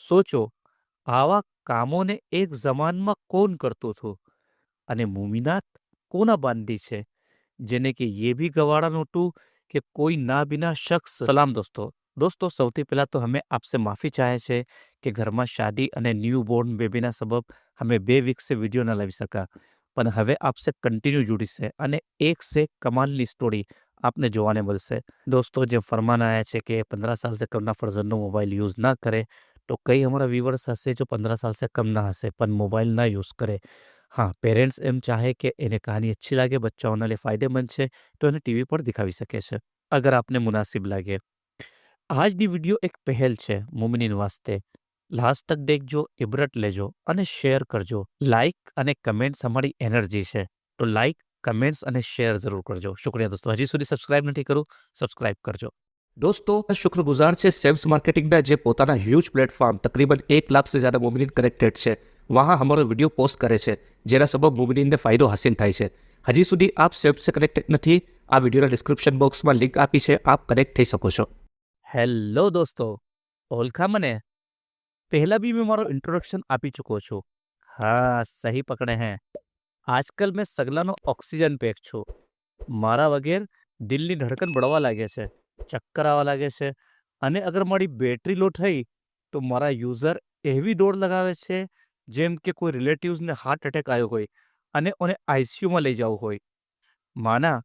સોચો, આવા કામોને એક જમાનમાં કોણ કરતું હતું અને મુમિનાત કોના બાંધી છે, જેને કે ये भी गवारा नोटू કે કોઈ ના બિના શખ્સ। સલામ દોસ્તો। દોસ્તો, સૌથી પહેલા તો અમે આપसे માફી ચાહે છે કે ઘરમાં શાદી અને ન્યૂ બોર્ન બેબીના સબબ અમે 2 વીક સે વિડીયો ના લાવી શકા, પણ હવે આપसे કન્ટિન્યુ જોડી છે અને એક સે કમાલની સ્ટોરી આપને જોવાને મળશે। दोस्तों, जब फरमान आया है कि 15 साल से कम ना फर्जंदो मोबाइल यूज़ ना करे, तो कई हमारा व्यूवर्स हसे जो 15 साल से कम ना हसे પણ મોબાઈલ ના યુઝ કરે। હા, પેરેન્ટ્સ એમ ચાહે કે એને કહાની अच्छी લાગે, બચ્ચાઓના लिए ફાયદેમંદ છે, તો એને ટીવી પર દિખાવી શકે છે, અગર આપને મુનાસિબ લાગે। આજની વિડીયો એક પહેલ છે મુમિનીન વાસ્તે। લાસ્ટ તક દેખજો, ઇબરત લેજો અને શેર કરજો। લાઇક અને કમેન્ટ્સ અમારી એનર્જી છે, તો લાઇક, કમેન્ટ્સ અને શેર જરૂર કરજો। શુક્રિયા દોસ્તો। હજી સુધી સબસ્ક્રાઇબ નથી કરું, સબસ્ક્રાઇબ કરજો। दोस्तों, शुक्रगुजार છે સેલ્સ માર્કેટિંગના જે પોતાના હ્યુજ પ્લેટફોર્મ તકરીબન 1 લાખ से ज़्यादा મોમિનીન કનેક્ટેડ છે, વहाँ हमारो वीडियो पोस्ट करे છે, જેના સબબ મોમિનીનને ફાયદો હાસિલ થાય છે। હજી સુધી આપ સેલ્ફ સે કનેક્ટેડ નથી, આ વિડીયોના ડિસ્ક્રિપ્શન બોક્સમાં લિંક આપી છે, આપ કનેક્ટ થઈ શકો છો। હેલો દોસ્તો, ઓળખા મને? પહેલા બી મેં મારો ઇન્ટ્રોડક્શન આપી ચૂકો છું। હા, સહી પકડે हैं। આજકાલ મેં સગલાનો ઓક્સિજન પેક છું। મારા વગેર દિલની ધડકન બળવા લાગે છે, ચક્કર આવવા લાગે છે, અને અગર મારી બેટરી લો થઈ તો મારા યુઝર એવી દોડ લગાવે છે જેમ કે કોઈ રિલેટિવ્સને હાર્ટ એટેક આવ્યો હોય અને ઓને આઈસીયુમાં લઈ જવું હોય। માના,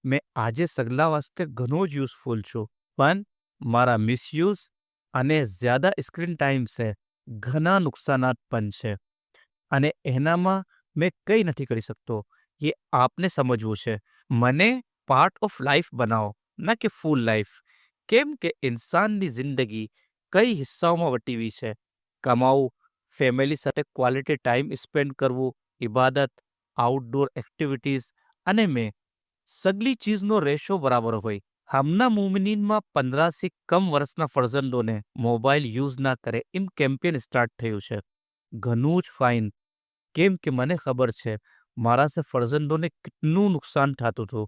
મેં આજે સગલા વાસ્તે ઘણો જ યુઝફુલ છું, પણ મારા મિસયુઝ અને જ્યાદા સ્ક્રીન ટાઈમ છે ઘણા નુકસાનાત પણ છે, અને એનામાં મેં કંઈ નથી કરી શકતો। એ આપને સમજવું છે। મને પાર્ટ ઓફ લાઈફ બનાવો, ના કે ફૂલ લાઈફ। કેમ કે ઇન્સાનની જિંદગી કઈ હિસ્સાઓમાં વટીવી છે। કમાવું, ફેમિલી સાથે ક્વોલિટી ટાઈમ સ્પેન્ડ કરવું, ઇબાદત, આઉટડોર એક્ટિવિટીઝ, અને મેં સગલી ચીજનો રેશો બરાબર હોય। હમના મુમિનીનમાં 15 થી કમ વર્ષના ફરજંદોને મોબાઈલ યુઝ ના કરે એમ કેમ્પેન સ્ટાર્ટ થયું છે। ઘણું જ ફાઇન, કેમ કે મને ખબર છે મારા સે ફરજંદોને કેટલું નુકસાન થતું હતું।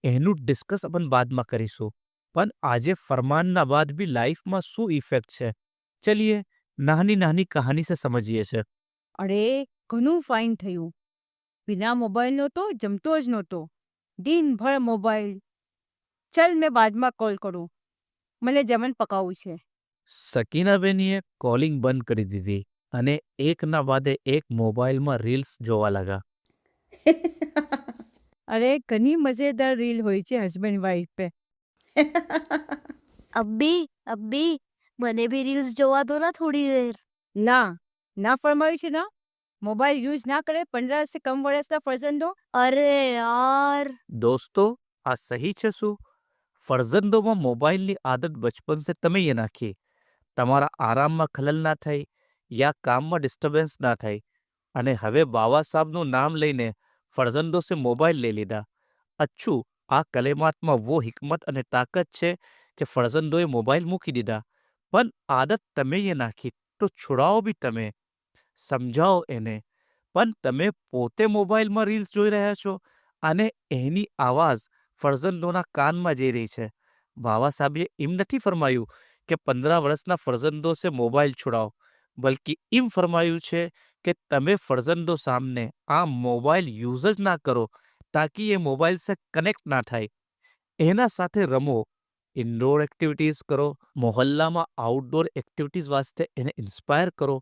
એનું ડિસ્કસ अपन બાદમાં કરીશું, પણ આજે ફરમાનના બાદ બી લાઈફમાં શું ઇફેક્ટ છે, ચલિए નાની નાની કહાની સે સમજીએ છે। અરે, ઘણું ફાઇન થયું. बिना मोबाइल નો તો જમતો જ નહોતો. દિનભર મોબાઈલ. ચલ મેં બાદમાં કોલ કરું. મને જમણ પકાવવું છે. સકીનાબેનીએ કોલિંગ બંધ કરી દીધી અને એકના બાદે એક મોબાઈલમાં રીલ્સ જોવા લાગા। અરે, ઘણી મજેદાર રીલ હોય છે હસબન્ડ વાઈફ पे। अब्बी મને भी રીલ્સ જોવા દો ના થોડી દેર। ના, ના ફરમાયું છે ના, મોબાઈલ યુઝ ના કરે 15 से कम વર્ષના ફરજંદો। અરે યાર, દોસ્તો, આ સહી છે શું? ફરજંદોમાં મોબાઈલની આદત બચપન સે તમે એ નાખી। તમારા આરામમાં ખલલ ના થઈ, યા કામમાં ડિસ્ટર્બન્સ ના થઈ, અને હવે બાવા સાહેબનું નામ લઈને ફરજંદો સે મોબાઈલ લઈ લીધા। અચ્છું, આ કલેમાતમાં વો હિકમત અને તાકત છે કે ફરજંદોએ મોબાઈલ મૂકી દીધા, પણ આદત તમે એ નાખી તો છોડાવો બી તમે, સમજાવો એને, પણ તમે પોતે મોબાઈલમાં રીલ્સ જોઈ રહ્યા છો અને એની આવાજ ફરજંદોના કાનમાં જઈ રહી છે। બાવા સાહેબે એમ નથી ફરમાયું કે 15 વર્ષના ફરજંદો સે મોબાઈલ છોડાવો, બલ્કि એમ ફરમાયું છે કે તમે ફરજંદો સામને આ મોબાઈલ યુઝ જ ના કરો, તાકી એ મોબાઈલ સે કનેક્ટ ના થાય। એના સાથે રમો, ઇન્ડોર એક્ટિવિટીઝ કરો, મોહલ્લામાં આઉટડોર એક્ટિવિટીઝ વાસ્તે એને ઇન્સ્પાયર કરો।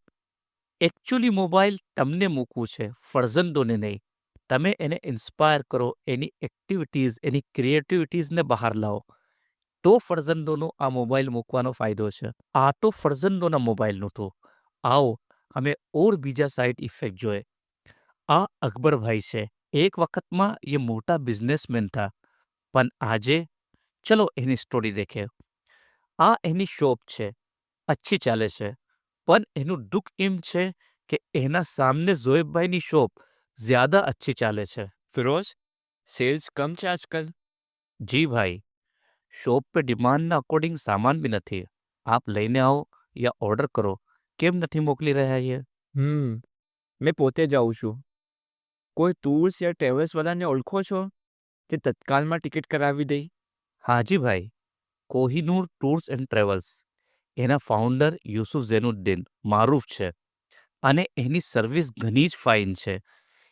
એકચ્યુઅલી મોબાઈલ તમને મૂકવું છે, ફરજંદોને નહીં। તમે એને ઇન્સ્પાયર કરો, એની એક્ટિવિટીઝ, એની ક્રિએટિવિટીઝને બહાર લાવો, તો ફરજંદોનો આ મોબાઈલ મૂકવાનો ફાયદો છે। આ તો ફરજંદોના મોબાઈલનું તો। આવો અમે ઓર બીજા સાઇડ ઇફેક્ટ જોઈએ। આ અકબરભાઈ છે। એક વખતમાં એ મોટા બિઝનેસમેન થા, પણ આજે ચલો એની સ્ટોરી દેખે। આ એની શોપ છે, अच्छी ચાલે છે, પણ એનું દુઃખ એમ છે કે એના સામને ઝોએબભાઈની શોપ જ્યાદા अच्छी ચાલે છે। फिरोज, सेल्स कम છે આજકાલ। જી ભાઈ, शॉप पे डिमांड ना अकॉर्डिंग सामान भी નથી। आप લઈને આવો યા ઓર્ડર કરો, કેમ નથી મોકલી રહ્યા ये? મેં પોતે જાઉં છું। કોઈ ટૂર્સ યા ટ્રેવલ્સ વાળાને ઓળખો છો જે તત્કાલમાં ટિકિટ કરાવી દે? हाँ जी भाई, कोहिनूर टूर्स एंड ट्रेवल्स। એના ફાઉન્ડર યુસુફ ઝૈનુદ્દીન મારૂફ છે અને એની સર્વિસ ઘણી જ ફાઇન છે.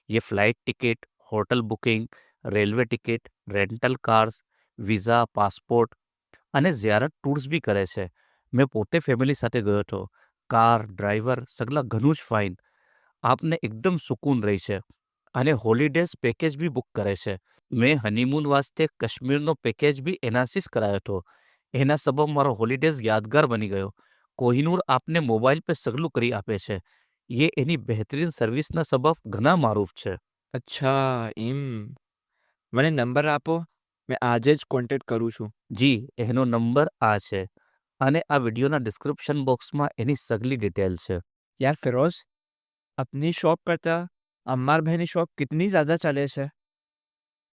એ flight ticket, hotel booking, railway ticket, rental cars, visa, passport અને ઝિયારત ટૂર્સ બી કરે છે. મેં પોતે ફેમિલી સાથે ગયો હતો. કાર, ડ્રાઈવર સગલા ઘણું જ ફાઇન. આપને એકદમ સુકૂન રહી છે અને હોલિડેઝ પેકેજ બી બુક કરે છે. મેં હનીમૂન વાસ્તે કાશ્મીરનો પેકેજ બી એનાથી જ કરાયો હતો. એના સબબ મારો હોલિડેઝ યાદગાર બની ગયો. કોહિનૂર આપને મોબાઈલ પર સગલું કરી આપે છે. એ એની બહેતરીન સર્વિસના સબબ ઘણા મારૂફ છે. અચ્છા એમ. મને નંબર આપો, મેં આજે જ કોન્ટેક્ટ કરું છું. જી, એનો નંબર આ છે અને આ વિડીયોના ડિસ્ક્રિપ્શન બોક્સમાં એની સગલી ડિટેલ છે. યાર ફિરોઝ, अपनी शॉप करता अम्मार भाईની શોપ કિતની જ્યાદા ચાલે છે?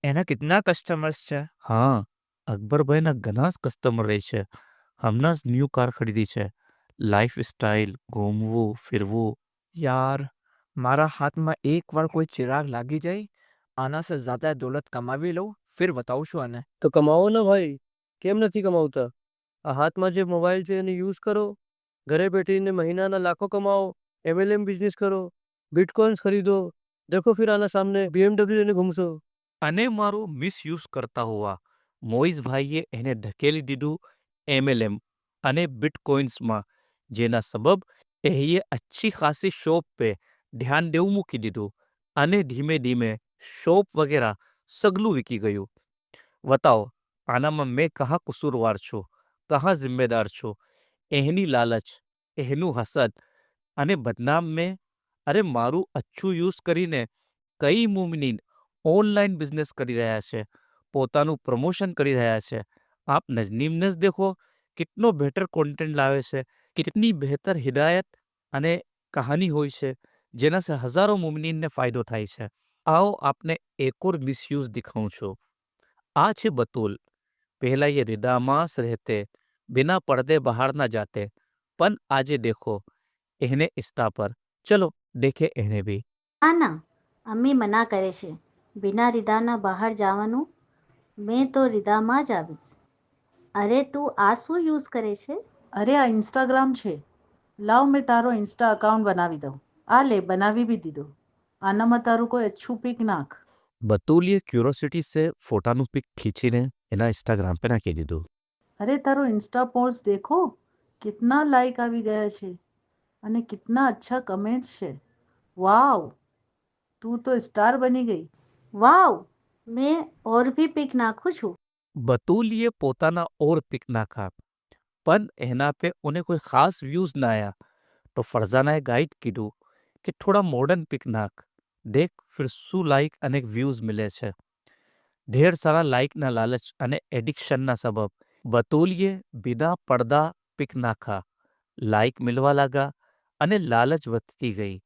એના કિતના કસ્ટમર્સ છે? હા, અકબરભાઈના ઘણા જ કસ્ટમર રહે છે. હમણાં જ ન્યૂ કાર ખરીદી છે. લાઈફ સ્ટાઇલ, ઘૂમવું, ફિરવું. યાર, મારા હાથમાં એકવાર કોઈ ચિરાગ લાગી જાય, આના સે જ્યાદા દौलत કમાવી લઉં, ફિર બતાવું છું આને. તો કમાવો ને ભાઈ, કેમ નથી કમાવતા? આ હાથમાં જે મોબાઈલ છે એને યુઝ કરો, ઘરે બેઠીને મહિનાના લાખો કમાઓ, MLM બિઝનેસ કરો, બિટકોઇન્સ ખરીદો, દેખો ફિર આના સામને BMW લઈને ઘૂમશો. અને મારું મિસયુઝ કરતા હોવા મોઇઝભાઈએ એને ઢકેલી દીધું MLM અને બિટકોઇન્સમાં, જેના સબબ એ અચ્છી ખાસી શોપ પે ધ્યાન દેવું મૂકી દીધું અને ધીમે ધીમે શોપ વગેરે સગલું વીકી ગયું. બતાવો, આનામાં મેં કહા કસૂરવાર છું, કહા જિમ્મેદાર છું? એની લાલચ, એનું હસદ અને બદનામ મેં. અરે મારું અચ્છું યુઝ કરીને કઈ મુમનીન ઓનલાઈન બિઝનેસ કરી રહ્યા છે, પોતાનું પ્રમોશન કરી રહ્યા છે. આપ નજનીમને જ દેખો, કેટલો બેટર કોન્ટેન્ટ લાવે છે, કેટલી બહેતર હિદાયત અને કહાની હોય છે, જેનાથી હજારો મુમનીનને ફાયદો થાય છે. આવો આપને એક ઓર મિસયુઝ દિખાઉં છું. આ છે બતુલ. પહેલા એ રિદામાં જ રહેતે, બિના પડદે બહાર ના જાતે, પણ આજે દેખો એને ઇન્સ્ટા પર. ચલો દેખે એને ભી. ના ના, અમ્મી મના કરે છે બિના રીદાના બહાર જવાનું. મેં તો રીદામાં જ આવીશ. અરે તું આ શું યુઝ કરે છે? અરે આ ઇન્સ્ટાગ્રામ છે. લાવ મેં તારો ઇન્સ્ટા અકાઉન્ટ બનાવી દઉં. આ લે, બનાવી બી દીધો. આનામાં તારું કોઈ અચ્છું પિક નાખ. બતુલીએ ક્યુરોસિટી સે ફોટાનું પિક ખીંચીને એના ઇન્સ્ટાગ્રામ पे નાખી દીધું. અરે તારો ઇન્સ્ટા પોસ્ટ દેખો, કિતના લાઈક આવી ગયા છે અને કિતના અચ્છા કમેન્ટ્સ છે. વાવ, તું તો સ્ટાર બની ગઈ. વાવ, મેં ઓર ભી પિક નાખું છું. બતુલીએ પોતાના ઓર પિક નાખા, પણ એના पे ઉन्हें કોઈ ખાસ વ્યૂઝ ના આયા. તો ફરઝાનાએ ગાઈડ કીધું કે થોડા મોડર્ન પિક નાખ, દેખ ફિર શું લાઈક અને વ્યૂઝ મિલે છે. ઢેર સારા લાઈકના લાલચ અને એડિક્શનના સબબ બતુલીએ બિના પડદા પિક નાખા, લાઈક મિલવા લાગા અને લાલચ વધતી ગઈ.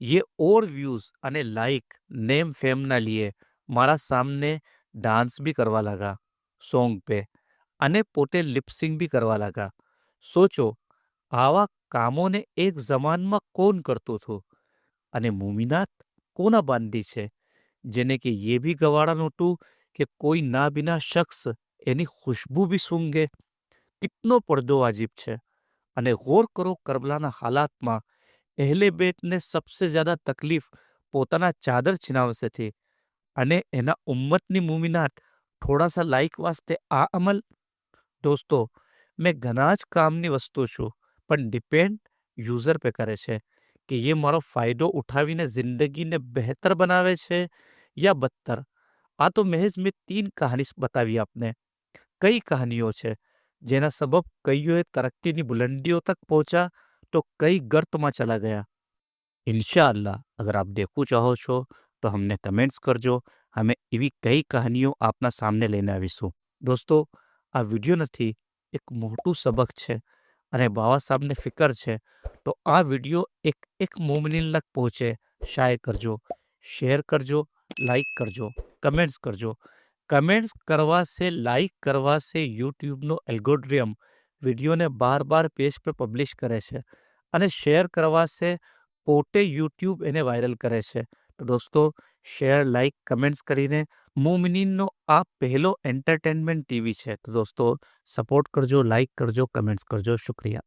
ये और व्यूज અને લાઈક નેમ ફેમના લીએ મારા સામને ડાન્સ બી કરવા લાગા સોંગ पे અને પોતે લિપસિંગ બી કરવા લાગા. સોચો, આવા કામોને એક જમાનમાં કોણ કરતું હતું અને મુમિનાત કોના બાંધી છે, જેને કે ये भी ગવાડા નહોતું કે કોઈ ના બિના શખ્સ એની ખુશ્બુ બી સૂંઘે. કિતનો પડદો વાજિબ છે. અને ગૌર કરો, કરબલાના હાલાતમાં અહેલે બેટને સબસે જ્યાદા તકલીફ પોતાના ચાદર છીનાવશે થી અને એના ઉમ્મતની મુમિનાત થોડા સા લાઈક વાસ્તે આ અમલ. દોસ્તો, મેં ઘણા જ કામની વસ્તુ છું, પણ ડિપેન્ડ યુઝર पे કરે છે કે એ મારો ફાયદો ઉઠાવીને જિંદગીને બહેતર બનાવે છે યા બદતર. આ તો મહેજ મેં 3 કહાની બતાવી આપને. કઈ કહાનીઓ છે જેના સબબ કઈઓએ તરક્કીની બુલંદીઓ તક પહોંચા तो कई गर्त में चला गया. इंशाअल्लाह अगर आप देखो चाहो છો તો અમને કમેન્ટ્સ કરજો. અમે એવી કઈ કહાનીઓ આપના સામને લઈને આવીશું. દોસ્તો, આ વિડીયો નથી, એક મોટું સબક છે અને બાવા સાહેબને ફિકર છે, તો આ વિડીયો એક મોમિન લગ પહોંચે. શાયર કરજો, શેર કરજો, લાઈક કરજો, કમેન્ટ્સ કરજો. કમેન્ટ્સ કરવા સે, લાઈક કરવા સે યુટ્યુબનો એલ્ગોરિધમ વિડીયોને બાર બાર પેજ પર પબ્લિશ કરે છે અને શેર કરવા સે પોતે યુટ્યુબ એને વાયરલ કરે છે. તો દોસ્તો, શેર, લાઈક, કમેન્ટ્સ કરીને મોમિનીનનો આ પહેલો એન્ટરટેનમેન્ટ ટીવી છે. તો દોસ્તો, સપોર્ટ કરજો, લાઈક કરજો, કમેન્ટ્સ કરજો. શુક્રિયા.